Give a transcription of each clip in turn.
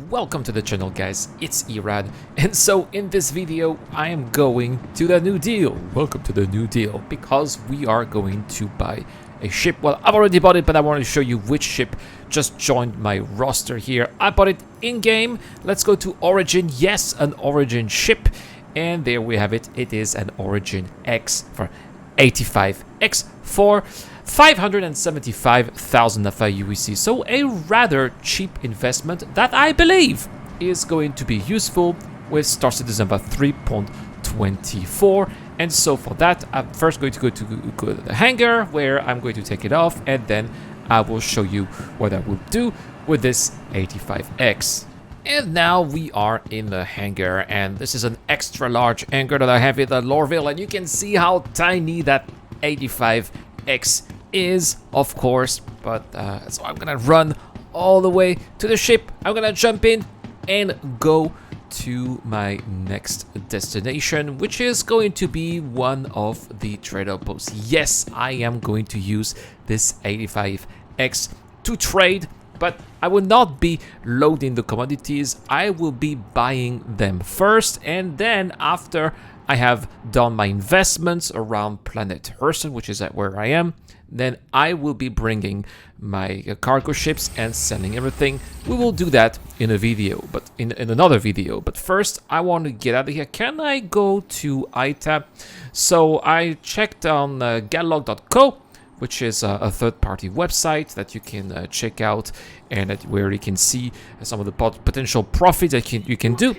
Welcome to the channel, guys. It's Irad, and so in this video I am going to the New Deal. Welcome to the New Deal, because we are going to buy a ship. Well, I've already bought it, but I want to show you which ship just joined my roster here. I bought it in-game. Let's go to Origin. Yes, an Origin ship, and there we have it. It is an Origin X for 85X for 575,000 UEC, so a rather cheap investment that I believe is going to be useful with Star Citizen about 3.24. And so for that, I'm first going to go to the hangar where I'm going to take it off, and then I will show you what I will do with this 85X. And now we are in the hangar, and this is an extra large hangar that I have in the Lorville, and you can see how tiny that 85X is, of course. But so I'm gonna run all the way to the ship. I'm gonna jump in and go to my next destination, which is going to be one of the trade outposts. Yes, I am going to use this 85X to trade, but I will not be loading the commodities. I will be buying them first, and then after I have done my investments around planet Hurston, which is at where I am, then I will be bringing my cargo ships and selling everything. We will do that in a video, but in another video. But first, I want to get out of here. Can I go to ITA? So I checked on Gallog.co, which is a third-party website that you can check out, and where you can see some of the potential profits that you can do.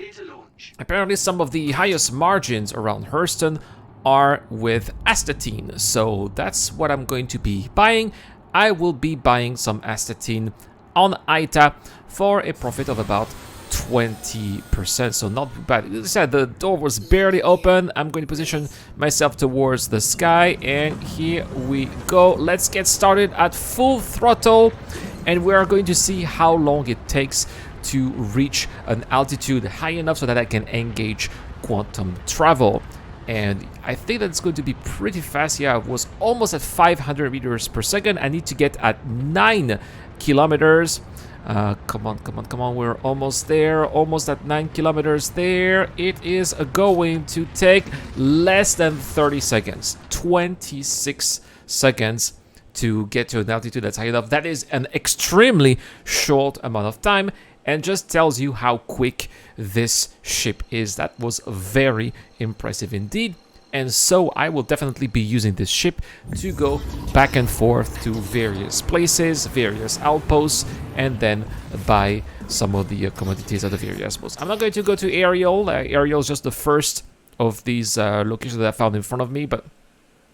Apparently, some of the highest margins around Hurston are with astatine, so that's what I'm going to be buying. I will be buying some astatine on ITA for a profit of about 20%, so not bad. As I said, the door was barely open. I'm going to position myself towards the sky, and here we go. Let's get started at full throttle, and we are going to see how long it takes to reach an altitude high enough so that I can engage quantum travel. And I think that's going to be pretty fast. Yeah, I was almost at 500 meters per second. I need to get at 9 kilometers. Come on. We're almost there. Almost at 9 kilometers there. It is going to take less than 30 seconds. 26 seconds to get to an altitude that's high enough. That is an extremely short amount of time, and just tells you how quick this ship is. That was very impressive indeed. And so I will definitely be using this ship to go back and forth to various places, various outposts, and then buy some of the commodities at the various outposts. I'm not going to go to Ariel. Ariel is just the first of these locations that I found in front of me, but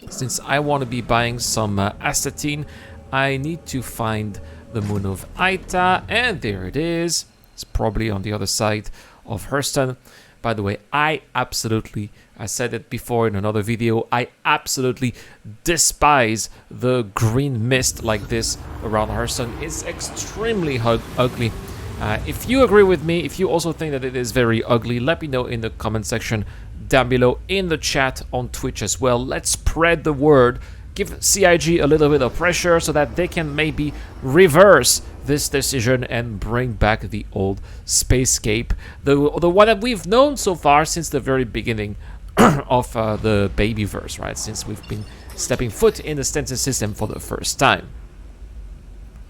since I want to be buying some astatine, I need to find the moon of Ita, and there it is. It's probably on the other side of Hurston. By the way, I said it before in another video, I absolutely despise the green mist like this around Hurston. It's extremely ugly. If you agree with me, if you also think that it is very ugly, let me know in the comment section down below, in the chat on Twitch as well. Let's spread the word. Give CIG a little bit of pressure so that they can maybe reverse this decision and bring back the old Spacescape, the one that we've known so far since the very beginning of the Babyverse, right? Since we've been stepping foot in the Stenton system for the first time.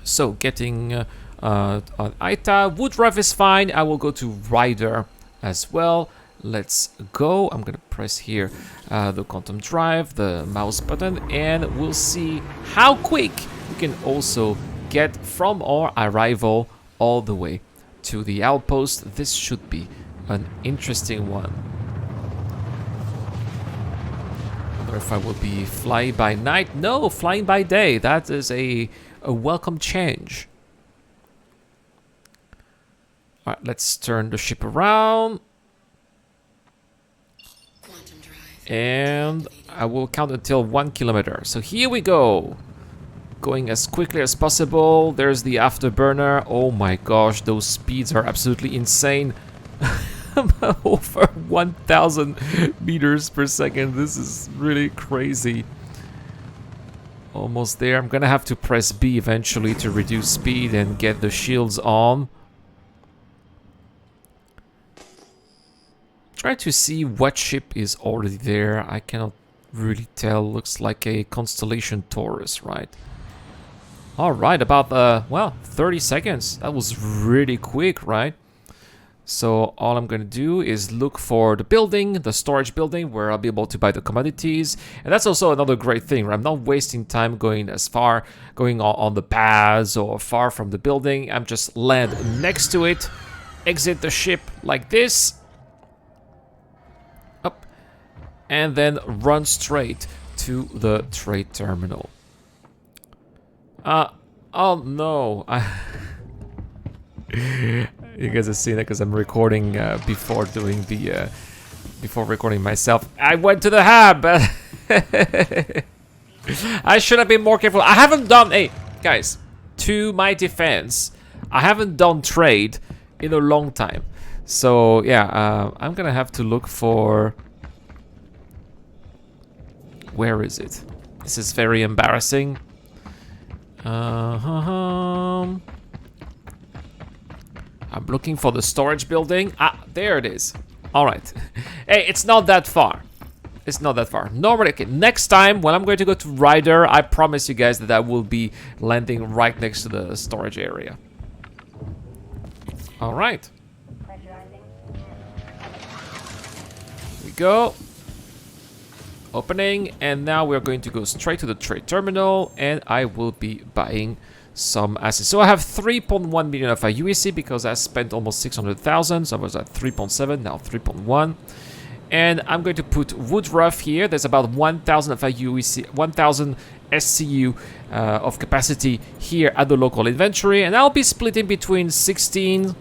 So getting on ITA, Woodruff is fine. I will go to Rider as well. Let's go. I'm gonna press here the quantum drive, the mouse button, and we'll see how quick we can also get from our arrival all the way to the outpost. This should be an interesting one. I wonder if I will be flying by night. No, flying by day. That is a welcome change. All right, let's turn the ship around. And I will count until 1 kilometer. So here we go. Going as quickly as possible. There's the afterburner. Oh my gosh, those speeds are absolutely insane. Over 1,000 meters per second. This is really crazy. Almost there. I'm gonna have to press B eventually to reduce speed and get the shields on. Try to see what ship is already there. I cannot really tell. Looks like a Constellation Taurus, right? All right, about, well, 30 seconds. That was really quick, right? So all I'm going to do is look for the building, the storage building, where I'll be able to buy the commodities. And that's also another great thing, right? I'm not wasting time going as far, going on the paths or far from the building. I'm just land next to it, exit the ship like this, up, and then run straight to the trade terminal. Oh no, you guys have seen it because I'm recording before doing the before recording myself. I went to the hub. I should have been more careful. I haven't done. Hey guys, to my defense, I haven't done trade in a long time. So yeah, I'm gonna have to look for. Where is it? This is very embarrassing. I'm looking for the storage building. Ah, there it is. All right. Hey, it's not that far. It's not that far. Normally, okay, next time when I'm going to go to Ryder, I promise you guys that I will be landing right next to the storage area. All right. Here we go. Opening, and now we're going to go straight to the trade terminal, and I will be buying some assets. So I have 3.1 million of UEC because I spent almost 600,000. So I was at 3.7, now 3.1. And I'm going to put Woodruff here. There's about 1,000 of UEC, 1,000 SCU of capacity here at the local inventory, and I'll be splitting between 16,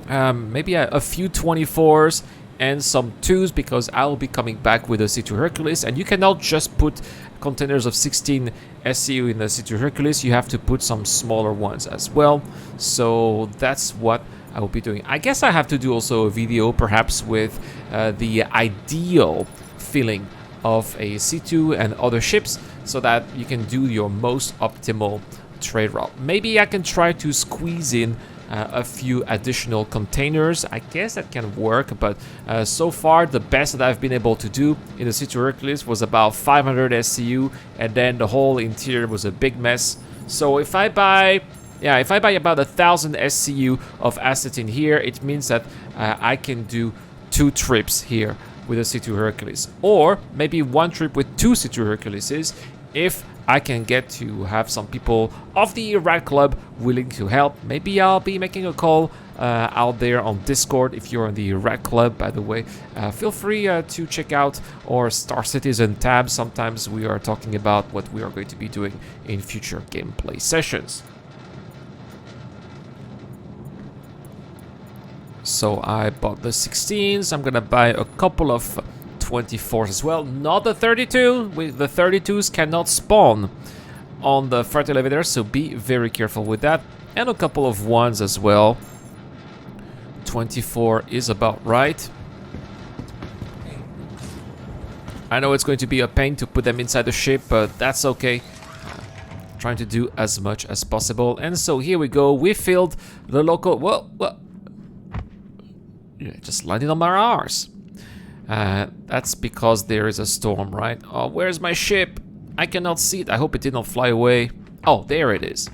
maybe a few 24s. And some 2s because I'll be coming back with a C2 Hercules, and you cannot just put containers of 16 SCU in the C2 Hercules, you have to put some smaller ones as well. So that's what I will be doing. I guess I have to do also a video perhaps with the ideal feeling of a C2 and other ships so that you can do your most optimal trade route. Maybe I can try to squeeze in a few additional containers. I guess that can work, but so far the best that I've been able to do in the C2 Hercules was about 500 SCU, and then the whole interior was a big mess. So if I buy about 1,000 SCU of assets in here, it means that I can do 2 trips here with a C2 Hercules, or maybe 1 trip with 2 C2 Herculeses if I can get to have some people of the Rat Club willing to help. Maybe I'll be making a call out there on Discord. If you're in the Rat Club, by the way, feel free to check out our Star Citizen tab. Sometimes we are talking about what we are going to be doing in future gameplay sessions. So I bought the 16s. I'm gonna buy a couple of 24s as well, not the 32. The 32s cannot spawn on the freight elevator, so be very careful with that. And a couple of 1s as well. 24 is about right. I know it's going to be a pain to put them inside the ship, but that's okay. Trying to do as much as possible. And so here we go. We filled the local. Whoa, whoa. Yeah, just landed on my arse. That's because there is a storm, right? Oh, where's my ship? I cannot see it. I hope it did not fly away. Oh, there it is.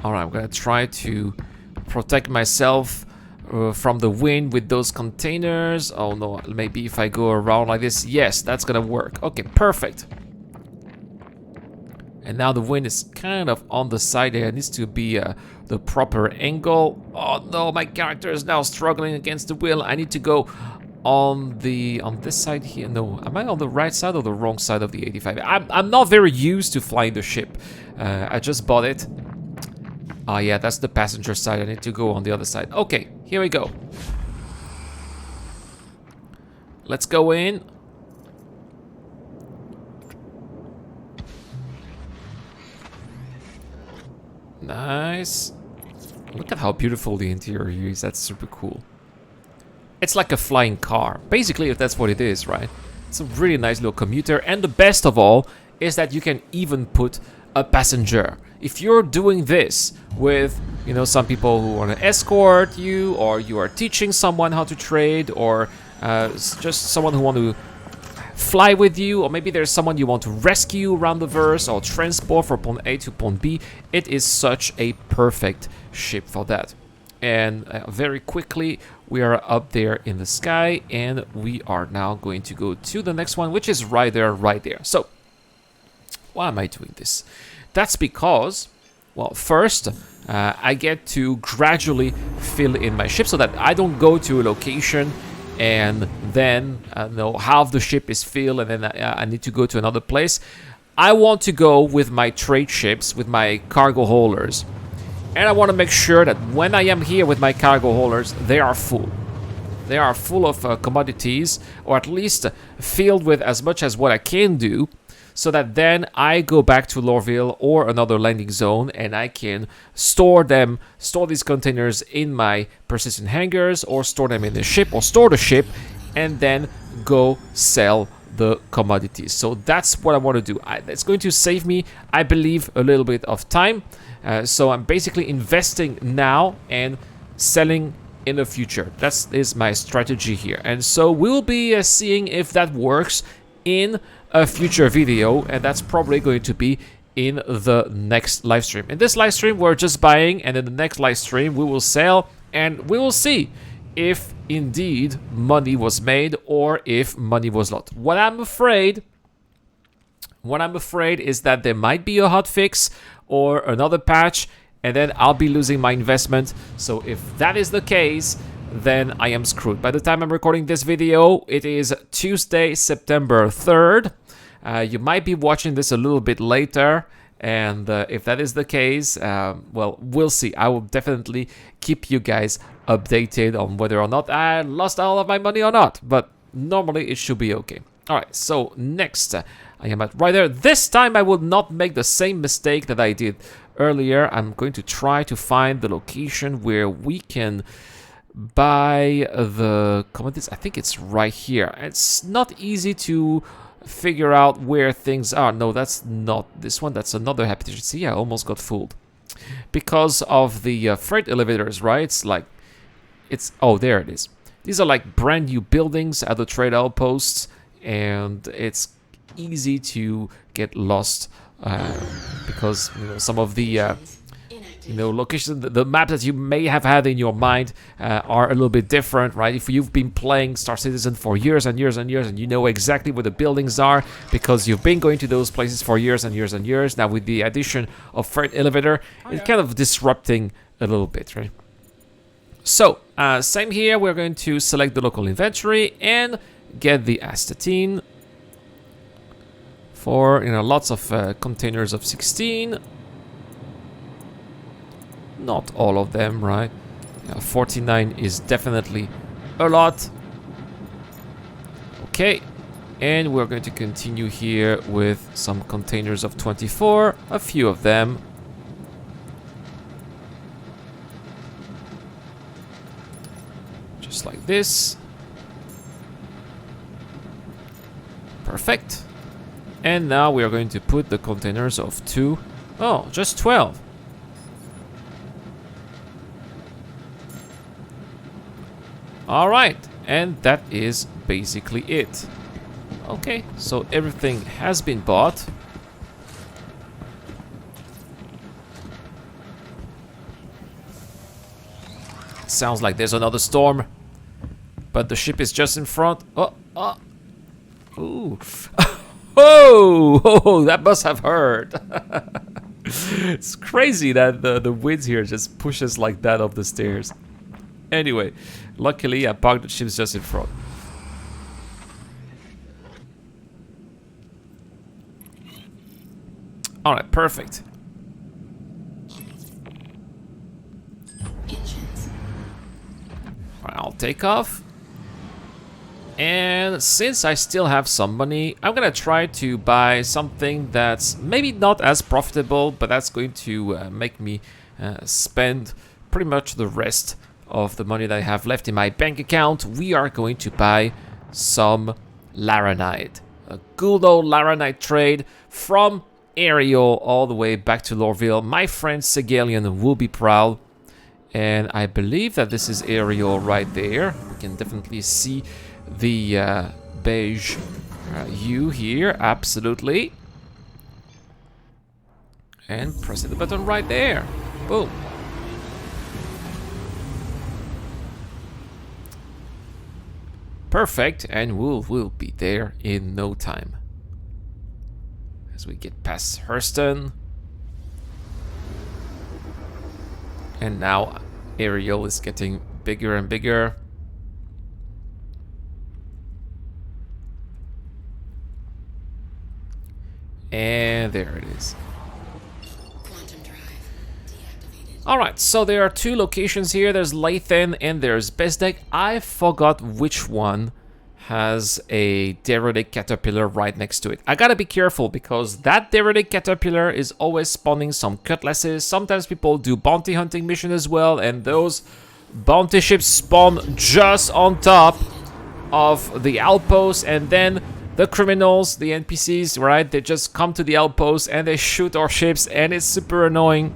Alright, I'm gonna try to protect myself from the wind with those containers. Oh no, maybe if I go around like this. Yes, that's gonna work. Okay, perfect. And now the wind is kind of on the side there. It needs to be the proper angle. Oh no, my character is now struggling against the wheel. I need to go on this side here. No, am I on the right side or the wrong side of the 85? I'm not very used to flying the ship. I just bought it. Oh yeah, that's the passenger side. I need to go on the other side. Okay, here we go. Let's go in. Nice. Look at how beautiful the interior here is. That's super cool. It's like a flying car. Basically, if that's what it is, right? It's a really nice little commuter. And the best of all is that you can even put a passenger. If you're doing this with You know, some people who want to escort you, or you are teaching someone how to trade, or just someone who want to fly with you, or maybe there's someone you want to rescue around the verse or transport from point A to point B. It is such a perfect ship for that. And very quickly we are up there in the sky, and we are now going to go to the next one, which is right there. So why am I doing this? That's because, well, first I get to gradually fill in my ship so that I don't go to a location and then half the ship is filled, and then I need to go to another place. I want to go with my trade ships, with my cargo haulers. And I want to make sure that when I am here with my cargo haulers, they are full. They are full of commodities, or at least filled with as much as what I can do, so that then I go back to Lorville or another landing zone, and I can store these containers in my persistent hangars, or store them in the ship, or store the ship, and then go sell the commodities. So that's what I want to do. It's going to save me, I believe, a little bit of time. So I'm basically investing now and selling in the future. That is my strategy here. And so we'll be seeing if that works in a future video, and that's probably going to be in the next live stream. In this live stream, we're just buying, and in the next live stream, we will sell, and we will see if indeed money was made or if money was lost. What I'm afraid is that there might be a hotfix or another patch, and then I'll be losing my investment. So if that is the case, then I am screwed. By the time I'm recording this video, it is Tuesday, September 3rd. You might be watching this a little bit later, and if that is the case, well, we'll see. I will definitely keep you guys updated on whether or not I lost all of my money or not, but normally it should be okay. All right, so next, I am at right there. This time I will not make the same mistake that I did earlier. I'm going to try to find the location where we can buy the commodities. I think it's right here. It's not easy to figure out where things are. No, that's not this one. That's another habitation. See, I almost got fooled because of the freight elevators, right? Oh, there it is. These are like brand new buildings at the trade outposts, and it's easy to get lost because some of the locations, the maps that you may have had in your mind are a little bit different, right? If you've been playing Star Citizen for years and years and years, and you know exactly where the buildings are because you've been going to those places for years and years and years, now with the addition of freight elevator, it's kind of disrupting a little bit, right? So same here, we're going to select the local inventory and get the astatine for lots of containers of 16. Not all of them, right? 49 is definitely a lot. Okay, and we're going to continue here with some containers of 24, a few of them. Just like this. Perfect. And now we are going to put the containers of 2. Oh, just 12. Alright, and that is basically it. Okay, so everything has been bought. Sounds like there's another storm, but the ship is just in front. Ooh. Oh, that must have hurt. It's crazy that the winds here just pushes like that up the stairs. Anyway, luckily I parked the ships just in front. Alright, perfect. Alright, I'll take off. And since I still have some money, I'm gonna try to buy something that's maybe not as profitable, but that's going to make me spend pretty much the rest of the money that I have left in my bank account. We are going to buy some Laranite. A good old Laranite trade from Ariel all the way back to Lorville. My friend Segalian will be proud. And I believe that this is aerial right there. We can definitely see the beige U here, absolutely. And pressing the button right there. Boom. Perfect, and we'll be there in no time. As we get past Hurston. And now aerial is getting bigger and bigger. And there it is. Alright, so there are two locations here. There's Lathan and there's Bezdek. I forgot which one has a derelict caterpillar right next to it. I gotta be careful because that derelict caterpillar is always spawning some cutlasses. Sometimes people do bounty hunting mission as well, and those bounty ships spawn just on top of the outpost, and then the criminals, the NPCs, right, they just come to the outpost and they shoot our ships, and it's super annoying.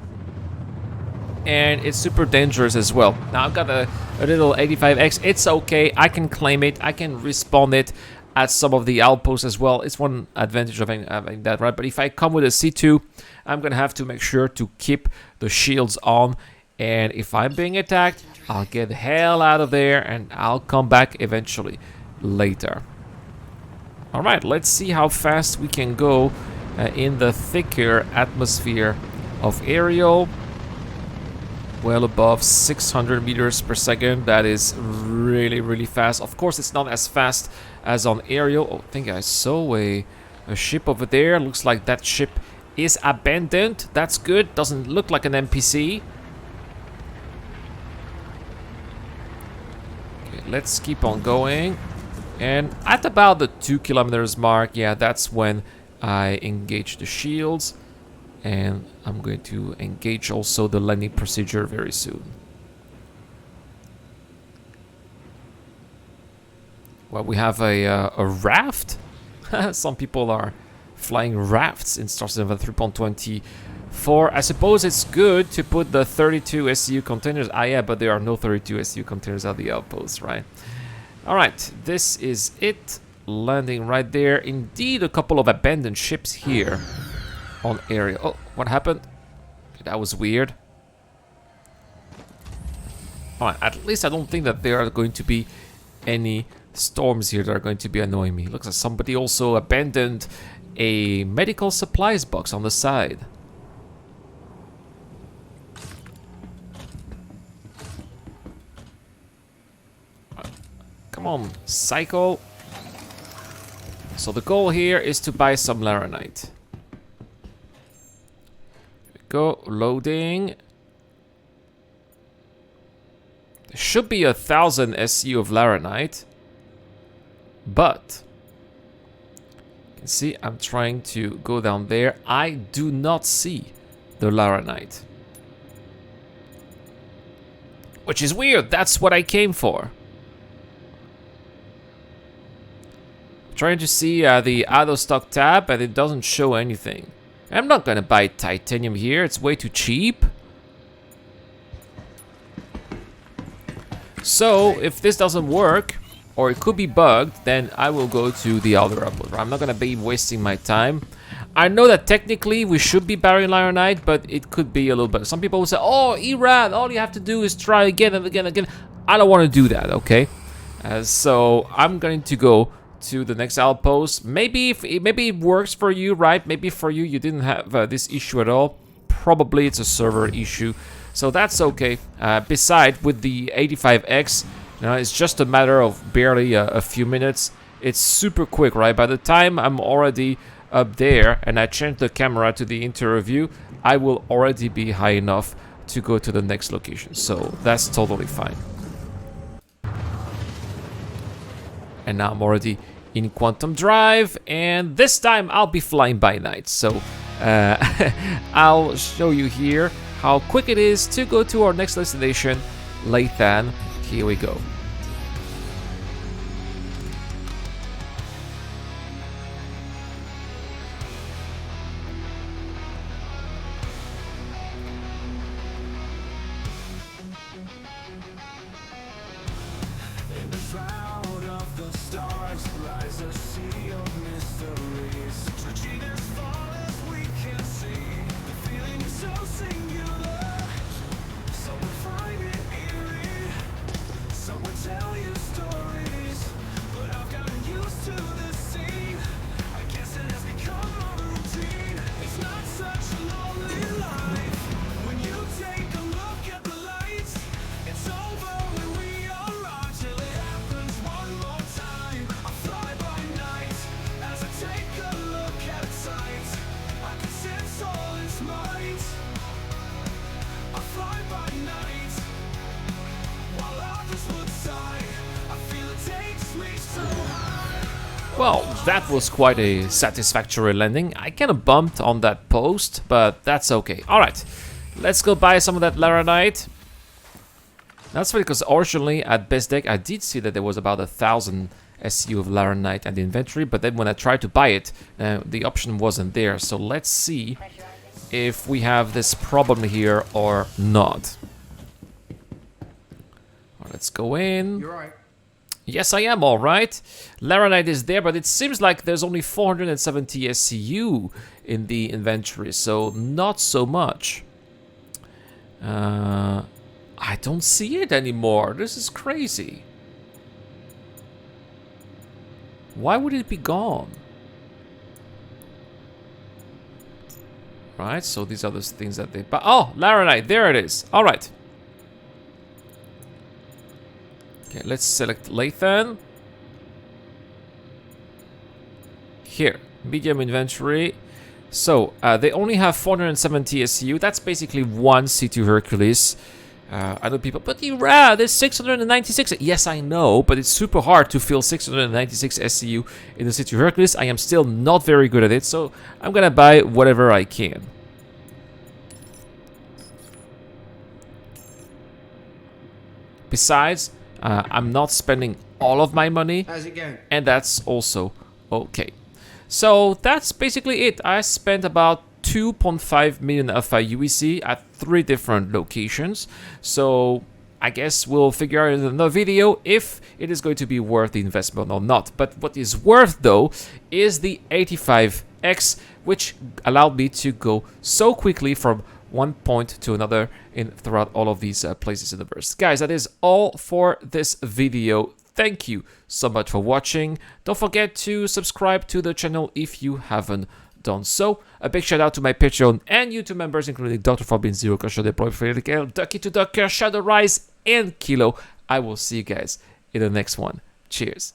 And it's super dangerous as well. Now I've got a little 85X. It's okay. I can claim it. I can respawn it at some of the outposts as well. It's one advantage of having that, right? But if I come with a C2, I'm going to have to make sure to keep the shields on. And if I'm being attacked, I'll get the hell out of there and I'll come back eventually later. All right, let's see how fast we can go in the thicker atmosphere of aerial. Well above 600 meters per second. That is really, really fast. Of course, it's not as fast as on aerial. Oh, I think I saw a ship over there. Looks like that ship is abandoned. That's good. Doesn't look like an NPC. Okay, let's keep on going. And at about the 2 kilometers mark, yeah, that's when I engage the shields. And I'm going to engage also the landing procedure very soon. Well, we have a raft. Some people are flying rafts in Star Citizen 3.24. I suppose it's good to put the 32 SCU containers. Ah, yeah, but there are no 32 SCU containers at the outpost, right? All right, this is it. Landing right there. Indeed, a couple of abandoned ships here. On area. Oh, what happened? That was weird. Alright, at least I don't think that there are going to be any storms here that are going to be annoying me. Looks like somebody also abandoned a medical supplies box on the side. Come on, cycle. So the goal here is to buy some Laranite. Go, loading. There should be 1,000 SU of Laranite, but you can see I'm trying to go down there. I do not see the Laranite, which is weird. That's what I came for. Trying to see the out of stock tab, and it doesn't show anything. I'm not gonna buy titanium here, it's way too cheap. So, if this doesn't work, or it could be bugged, then I will go to the other upload. I'm not gonna be wasting my time. I know that technically we should be burying Laranite, but it could be a little better. Some people will say, oh, Erad, all you have to do is try again and again and again. I don't want to do that, okay? So, I'm going to go to the next outpost. Maybe it works for you, right? Maybe for you didn't have this issue at all. Probably it's a server issue, so that's okay. Besides, with the 85X, it's just a matter of barely a few minutes. It's super quick, right? By the time I'm already up there and I change the camera to the interior view, I will already be high enough to go to the next location, so that's totally fine. And now I'm already in Quantum Drive, and this time I'll be flying by night. So I'll show you here how quick it is to go to our next destination, Lathan. Here we go. Well, that was quite a satisfactory landing. I kind of bumped on that post, but that's okay. Alright, let's go buy some of that laranite. That's funny because originally at Best Deck I did see that there was about 1,000 SCU of laranite at the inventory, but then when I tried to buy it, the option wasn't there. So let's see if we have this problem here or not. Let's go in. You're right. Yes, I am all right. Laranite is there, but it seems like there's only 470 SCU in the inventory, so not so much. I don't see it anymore. This is crazy. Why would it be gone? Right, so these are the things that they buy. Oh, Laranite, there it is. All right. Okay, let's select Lathan. Here, medium inventory. So, they only have 470 SCU. That's basically one C2 Hercules. I know people, but there's 696. Yes, I know, but it's super hard to fill 696 SCU in the C2 Hercules. I am still not very good at it, so I'm gonna buy whatever I can. Besides, I'm not spending all of my money, How's it going? and that's also okay. So that's basically it. I spent about 2.5 million FI UEC at 3 different locations. So I guess we'll figure out in another video if it is going to be worth the investment or not. But what is worth though is the 85X, which allowed me to go so quickly from one point to another throughout all of these places in the verse. Guys, that is all for this video. Thank you so much for watching. Don't forget to subscribe to the channel if you haven't done so. A big shout out to my Patreon and YouTube members, including Dr. Fabin, Zero, Kasha, Deploy, Frederick, Ducky to Ducker, Shadow Rise, and Kilo. I will see you guys in the next one. Cheers.